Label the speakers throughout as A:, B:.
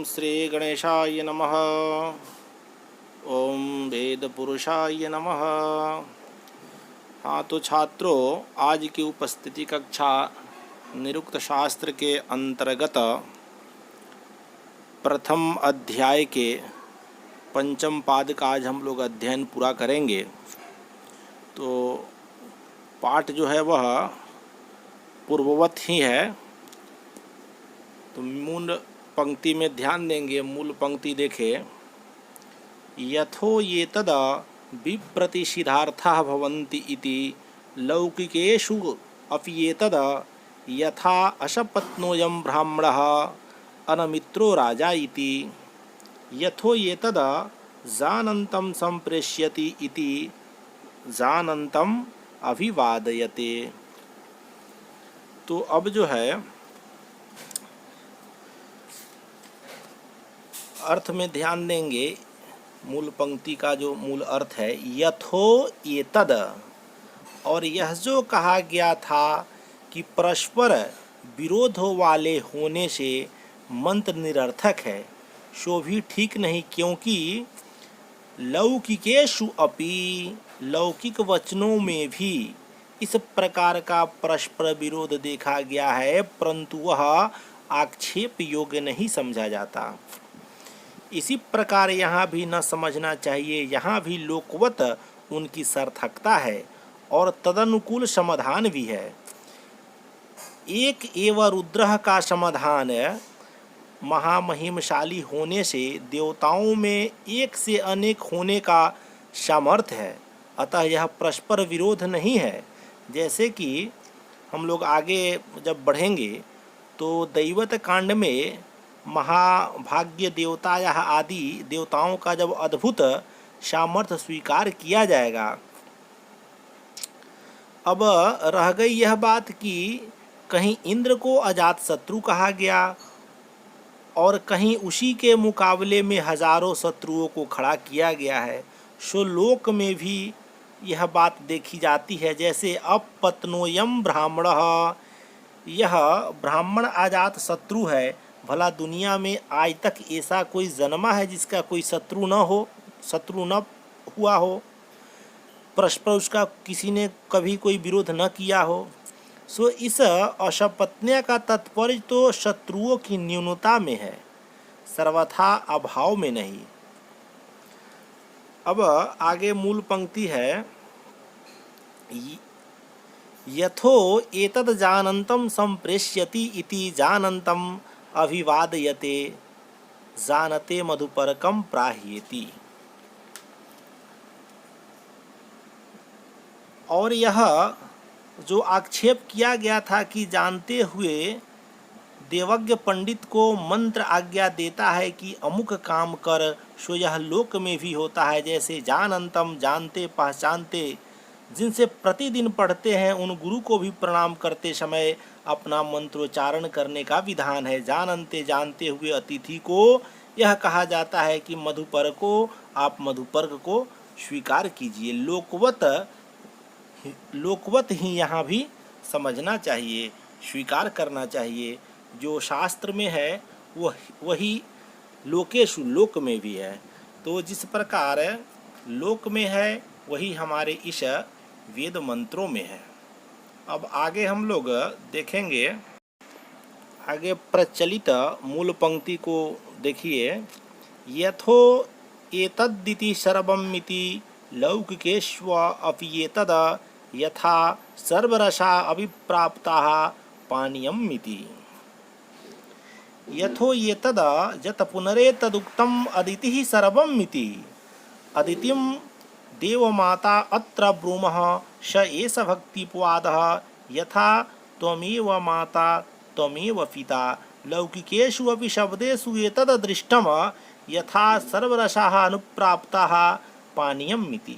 A: श्री गणेशाय नमः। ओम वेद पुरुषाय नमः। हाँ तो छात्रों, आज की उपस्थिति कक्षा निरुक्त शास्त्र के अंतर्गत प्रथम अध्याय के पंचम पाद का आज हम लोग अध्ययन पूरा करेंगे। तो पाठ जो है वह पूर्ववत ही है। तो मूल पंक्ति में ध्यान देंगे। मूल पंक्ति देखें। यथो ये तद विप्रतिषिधार्थाः भवन्ति इति लौकिकेषु अप्येतद यथा अशपत्नोऽयं ब्राह्मणः अनमित्रो राजा इति यथो ये तद जानन्तं संप्रेष्यति इति जानन्तं अभिवादयते। तो अब जो है अर्थ में ध्यान देंगे। मूल पंक्ति का जो मूल अर्थ है यथो एतद, और यह जो कहा गया था कि परस्पर विरोध वाले होने से मंत्र निरर्थक है, सो भी ठीक नहीं, क्योंकि लौकिकेषु अपि, लौकिक वचनों में भी इस प्रकार का परस्पर विरोध देखा गया है, परंतु वह आक्षेप योग्य नहीं समझा जाता। इसी प्रकार यहाँ भी न समझना चाहिए। यहाँ भी लोकवत उनकी सार्थकता है और तदनुकूल समाधान भी है। एक एवं रुद्र का समाधान महामहिमशाली होने से देवताओं में एक से अनेक होने का सामर्थ्य है, अतः यह परस्पर विरोध नहीं है। जैसे कि हम लोग आगे जब बढ़ेंगे तो दैवत कांड में महाभाग्य देवता या आदि देवताओं का जब अद्भुत सामर्थ्य स्वीकार किया जाएगा। अब रह गई यह बात कि कहीं इंद्र को अजात शत्रु कहा गया और कहीं उसी के मुकाबले में हजारों शत्रुओं को खड़ा किया गया है। सो लोक में भी यह बात देखी जाती है। जैसे अपपत्नोयम ब्राह्मणः, यह ब्राह्मण अजात शत्रु है। भला दुनिया में आज तक ऐसा कोई जन्मा है जिसका कोई शत्रु न हुआ हो, परस्पर उसका किसी ने कभी कोई विरोध न किया हो। सो इस अशपत्न्य का तात्पर्य तो शत्रुओं की न्यूनता में है, सर्वथा अभाव में नहीं। अब आगे मूल पंक्ति है यथो एतद् जानन्तं संप्रेष्यति इति जानन्तं अभिवादयते जानते मधुपर्कम प्राह्येति। और यह जो आक्षेप किया गया था कि जानते हुए देवज्ञ पंडित को मंत्र आज्ञा देता है कि अमुक काम कर, सो यह लोक में भी होता है। जैसे जानंतम, जानते पहचानते, जिनसे प्रतिदिन पढ़ते हैं उन गुरु को भी प्रणाम करते समय अपना मंत्रोच्चारण करने का विधान है। जानते, जानते हुए अतिथि को यह कहा जाता है कि मधुपर्क को, आप मधुपर्क को स्वीकार कीजिए। लोकवत ही यहाँ भी समझना चाहिए, स्वीकार करना चाहिए। जो शास्त्र में है वही लोकेषु, लोक में भी है। तो जिस प्रकार लोक में है वही हमारे इस वेद मंत्रों में है। अब आगे हम लोग देखेंगे। आगे प्रचलित मूल पंक्ति को देखिए। यथो एतद्दिति सर्वमिति लौकिकेष्व अप्येतद् यथा सर्वरसा अभिप्राप्ताः पानीयम् इति। यथो एतद् यत् पुनरेतदुक्तम् अदितिः सर्वमिति। अदितिं देवमाता अत्र ब्रूमः स एष भक्तिपवादः यथा त्वमेव माता त्वमेव पिता लौकिकेषु अपि शब्देषु एतद् दृष्टम् यथा सर्वरसाः अनुप्राप्ताः पानीयम् इति।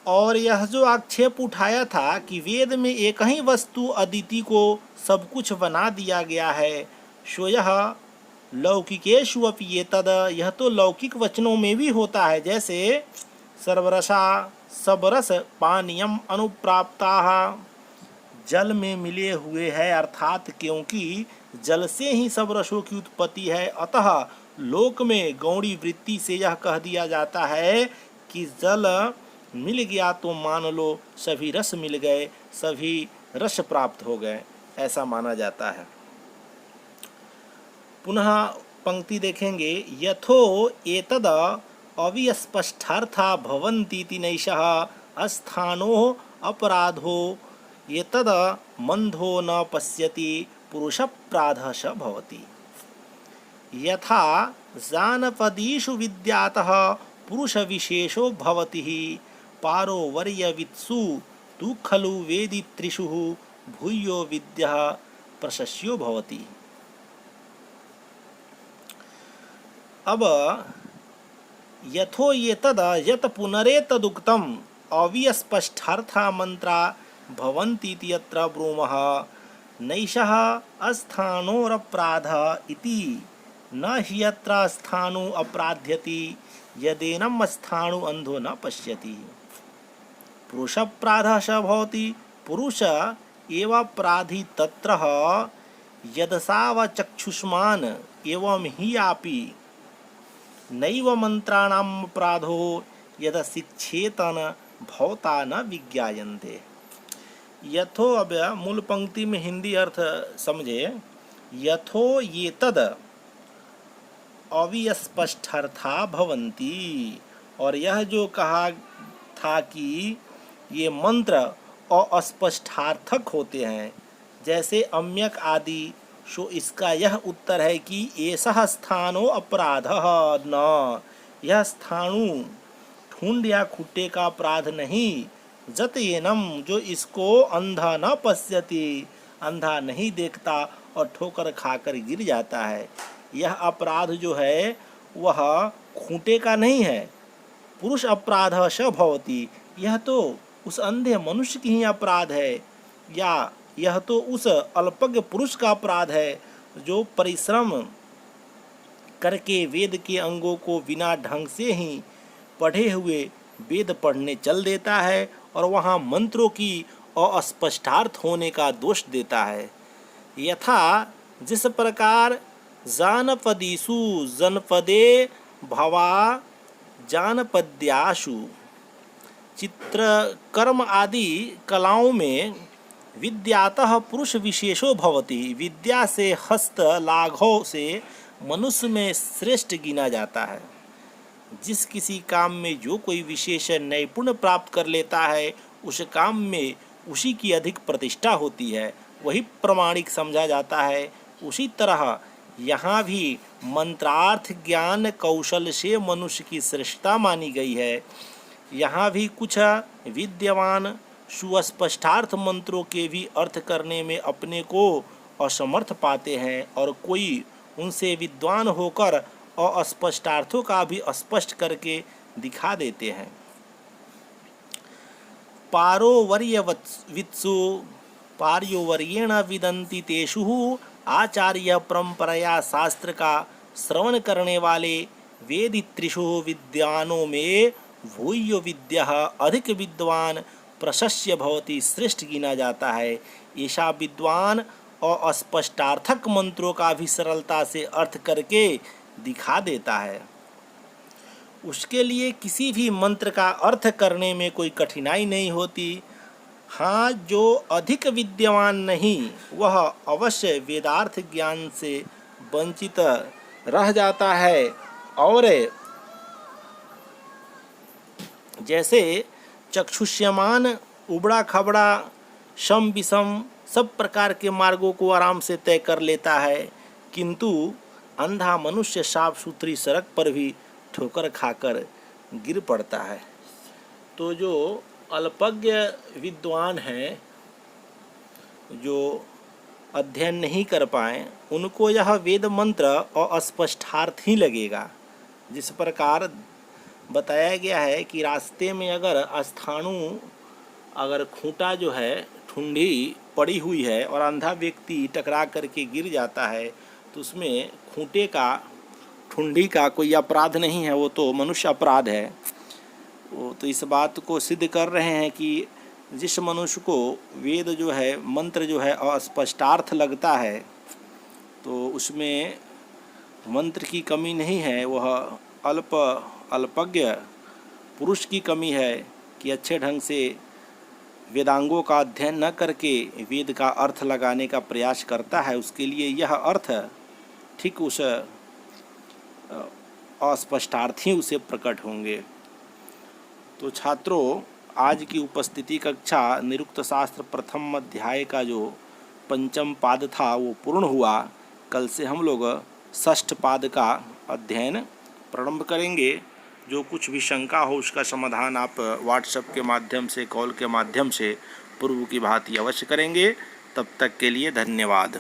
A: और यह जो आक्षेप उठाया था कि वेद में एक ही वस्तु अदिति को सब कुछ बना दिया गया है, सो यह लौकिकेषु अपि एतद्, यह तो लौकिक वचनों में भी होता है। जैसे सर्वरसा, सबरस पानीयम अनुप्राप्ताः, जल में मिले हुए है, अर्थात क्योंकि जल से ही सब रसों की उत्पत्ति है, अतः लोक में गौड़ी वृत्ति से यह कह दिया जाता है कि जल मिल गया तो मान लो सभी रस मिल गए, सभी रस प्राप्त हो गए, ऐसा माना जाता है। पुनः पंक्ति देखेंगे, यथो एतद अविस्पष्टार्था भवन्तीति नैषः अस्थानो अपराधो एतद मंधो न पश्यति पुरुषप्राधः स भवति। यथा जानपदीषु विद्यातः पुरुष विशेषो भवति पारोवर्यवित्सु तु खलु वेदित्रिषु भूयो विद्यः प्रशस्यो भवति। अब यथो ये तद यत पुनरेतदुक्तम अविस्पष्टार्था मंत्रा भवन्तीति यत्र ब्रूमः नैषः अस्थानोरपराधः इति न हि यत्र स्थाणु अपराध्यति यदेनं स्थाणु अंधो न पश्यति। पुरुषप्राधः स भवति, पुरुष एव अपराधी तत्र यदसावचक्षुष्मान् एवं हि आपि नैव मंत्राणाम् अपराधो यद शिक्षेतन भवता न विज्ञायन्ते। यथो, अब मूल पंक्ति में हिंदी अर्थ समझे, यथो ये तद अविस्पष्टार्था भवन्ति, और यह जो कहा था कि ये मंत्र अस्पष्टार्थक होते हैं जैसे अम्यक आदि, सो इसका यह उत्तर है कि एषः स्थानो अपराधः न, यह स्थाणु ठुंड या खुट्टे का अपराध नहीं, जत एनम जो इसको अंधा न पश्यति, अंधा नहीं देखता और ठोकर खाकर गिर जाता है, यह अपराध जो है वह खूंटे का नहीं है। पुरुष अपराध स भवति, यह तो उस अंधे मनुष्य की ही अपराध है, या यह तो उस अल्पज्ञ पुरुष का अपराध है जो परिश्रम करके वेद के अंगों को बिना ढंग से ही पढ़े हुए वेद पढ़ने चल देता है और वहाँ मंत्रों की अस्पष्टार्थ होने का दोष देता है। यथा जिस प्रकार जानपदीषु जनपदे भवा जानपद्याशु चित्रकर्म आदि कलाओं में विद्यातः पुरुष विशेषो भवति, विद्या से हस्त लाघव से मनुष्य में श्रेष्ठ गिना जाता है। जिस किसी काम में जो कोई विशेष नैपुण्य प्राप्त कर लेता है उस काम में उसी की अधिक प्रतिष्ठा होती है, वही प्रमाणिक समझा जाता है। उसी तरह यहाँ भी मंत्रार्थ ज्ञान कौशल से मनुष्य की श्रेष्ठता मानी गई है। यहाँ भी कुछ विद्यमान सुस्पष्टार्थ मंत्रों के भी अर्थ करने में अपने को असमर्थ पाते हैं और कोई उनसे विद्वान होकर अस्पष्टार्थों का भी स्पष्ट करके दिखा देते हैं। पारोवर्यवित्सु पार्योवर्येण विदन्ति तेषु आचार्य परंपराया शास्त्र का श्रवण करने वाले वेदित्रिषु विद्वानों में भूयो विद्या अधिक विद्वान प्रशस्य भवति, श्रेष्ठ गिना जाता है। ऐसा विद्वान और अस्पष्टार्थक मंत्रों का भी सरलता से अर्थ करके दिखा देता है। उसके लिए किसी भी मंत्र का अर्थ करने में कोई कठिनाई नहीं होती। हाँ, जो अधिक विद्यमान नहीं वह अवश्य वेदार्थ ज्ञान से वंचित रह जाता है, और जैसे चक्षुष्यमान उबड़ा खबड़ा सम विषम सब प्रकार के मार्गों को आराम से तय कर लेता है, किंतु अंधा मनुष्य साफ सुथरी सड़क पर भी ठोकर खाकर गिर पड़ता है। तो जो अल्पज्ञ विद्वान हैं, जो अध्ययन नहीं कर पाए, उनको यह वेद मंत्र और अस्पष्टार्थ ही लगेगा। जिस प्रकार बताया गया है कि रास्ते में अगर स्थाणु, अगर खूंटा जो है ठुंडी पड़ी हुई है और अंधा व्यक्ति टकरा करके गिर जाता है, तो उसमें खूंटे का ठुंडी का कोई अपराध नहीं है, वो तो मनुष्य अपराध है। वो तो इस बात को सिद्ध कर रहे हैं कि जिस मनुष्य को वेद जो है, मंत्र जो है अस्पष्टार्थ लगता है, तो उसमें मंत्र की कमी नहीं है, वह अल्पज्ञ पुरुष की कमी है कि अच्छे ढंग से वेदांगों का अध्ययन न करके वेद का अर्थ लगाने का प्रयास करता है। उसके लिए यह अर्थ ठीक उस अस्पष्टार्थी उसे प्रकट होंगे। तो छात्रों, आज की उपस्थिति कक्षा निरुक्त शास्त्र प्रथम अध्याय का जो पंचम पाद था वो पूर्ण हुआ। कल से हम लोग षष्ठ पाद का अध्ययन प्रारंभ करेंगे। जो कुछ भी शंका हो उसका समाधान आप व्हाट्सएप के माध्यम से, कॉल के माध्यम से पूर्व की भांति अवश्य करेंगे। तब तक के लिए धन्यवाद।